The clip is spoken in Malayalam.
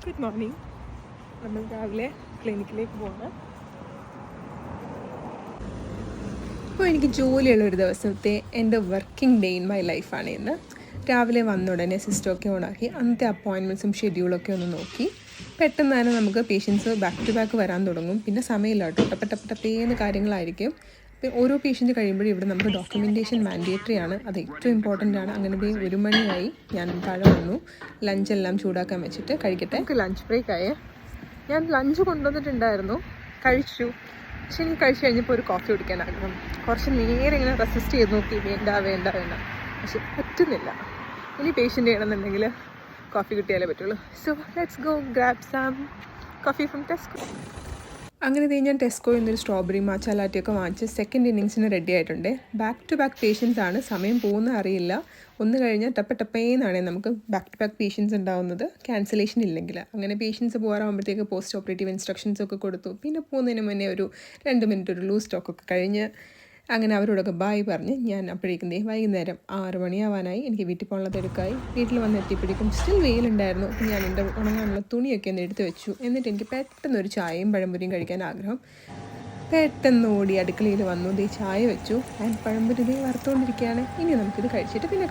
Good morning. നമ്മൾ രാവിലെ ക്ലിനിക്കിലേക്ക് പോകണം. അപ്പോൾ എനിക്ക് ജോലിയുള്ള ഒരു ദിവസത്തെ എൻ്റെ വർക്കിംഗ് ഡേ ഇൻ മൈ ലൈഫാണ് ഇന്ന്. രാവിലെ വന്ന ഉടനെ സിസ്റ്റമൊക്കെ ഓണാക്കി അന്നത്തെ അപ്പോയിൻമെൻറ്റ്സും ഷെഡ്യൂളൊക്കെ ഒന്ന് നോക്കി. പെട്ടെന്ന് തന്നെ നമുക്ക് പേഷ്യൻസ് ബാക്ക് ടു ബാക്ക് വരാൻ തുടങ്ങും. പിന്നെ സമയമില്ല കേട്ടോ, ടപ്പേന്ന് കാര്യങ്ങളായിരിക്കും. അപ്പോൾ ഓരോ പേഷ്യൻറ്റ് കഴിയുമ്പോഴും ഇവിടെ നമുക്ക് ഡോക്യുമെൻറ്റേഷൻ മാൻഡേറ്ററി ആണ്, അത് ഏറ്റവും ഇമ്പോർട്ടൻ്റ് ആണ്. അങ്ങനെ 1 മണിയായി, ഞാൻ താഴെ വന്നു. ലഞ്ചെല്ലാം ചൂടാക്കാൻ വെച്ചിട്ട് കഴിക്കട്ടെ. നമുക്ക് ലഞ്ച് ബ്രേക്ക് ആയേ. ഞാൻ ലഞ്ച് കൊണ്ടുവന്നിട്ടുണ്ടായിരുന്നു, കഴിച്ചു. പക്ഷെ എനിക്ക് കഴിച്ച് കഴിഞ്ഞപ്പോൾ ഒരു കോഫി കുടിക്കാൻ ആഗ്രഹം. കുറച്ച് നേരം ഇങ്ങനെ റെസിസ്റ്റ് ചെയ്ത് നോക്കി, വേണ്ട. പക്ഷെ പറ്റുന്നില്ല. ഇനി പേഷ്യൻ്റ് ചെയ്യണമെന്നുണ്ടെങ്കിൽ കോഫി കിട്ടിയാലേ പറ്റുള്ളൂ. So let's go grab some coffee from Tesco. അങ്ങനെ ഞാൻ ടെസ്കോയിൽ നിന്നൊരു സ്ട്രോബെറി മാച്ച ലാറ്റിയൊക്കെ വാങ്ങിച്ച് സെക്കൻഡ് ഇന്നിങ്സിന് റെഡി ആയിട്ടുണ്ട്. ബാക്ക് ടു ബാക്ക് പേഷ്യൻസ് ആണ്, സമയം പോകുന്ന അറിയില്ല. ഒന്ന് കഴിഞ്ഞാൽ ടപ്പേന്നാണ് നമുക്ക് ബാക്ക് ടു ബാക്ക് പേഷ്യൻസ് ഉണ്ടാവുന്നത്, ക്യാൻസലേഷൻ ഇല്ലെങ്കിൽ. അങ്ങനെ പേഷ്യൻസ് പോകാറാകുമ്പോഴത്തേക്ക് പോസ്റ്റ് ഓപ്പറേറ്റീവ് ഇൻസ്ട്രക്ഷൻസ് ഒക്കെ കൊടുത്തു. പിന്നെ പോകുന്നതിന് മുന്നേ ഒരു 2 മിനിറ്റ് ഒരു ലൂസ് സ്റ്റോക്കൊക്കെ കഴിഞ്ഞ് അങ്ങനെ അവരോടൊക്കെ ബായ് പറഞ്ഞ് ഞാൻ അപ്പോഴേക്കും വൈകുന്നേരം 6 മണിയാവാനായി. എനിക്ക് വീട്ടിൽ പോകാനുള്ള തിരക്കായി. വീട്ടിൽ വന്ന് എത്തിയപ്പോഴേക്കും സ്റ്റിൽ വെയിലുണ്ടായിരുന്നു. അപ്പോൾ ഞാൻ എൻ്റെ ഉണങ്ങാനുള്ള തുണിയൊക്കെ ഒന്ന് എടുത്ത് വെച്ചു. എന്നിട്ട് എനിക്ക് പെട്ടെന്നൊരു ചായയും പഴംപൊരിയും കഴിക്കാൻ ആഗ്രഹം. പെട്ടെന്ന് ഓടി അടുക്കളയിൽ വന്നു, ചായ വെച്ചു. ഞാൻ പഴംപൊരി വറുത്തുകൊണ്ടിരിക്കുകയാണ്. ഇനി നമുക്കിത് കഴിച്ചിട്ട് പിന്നെ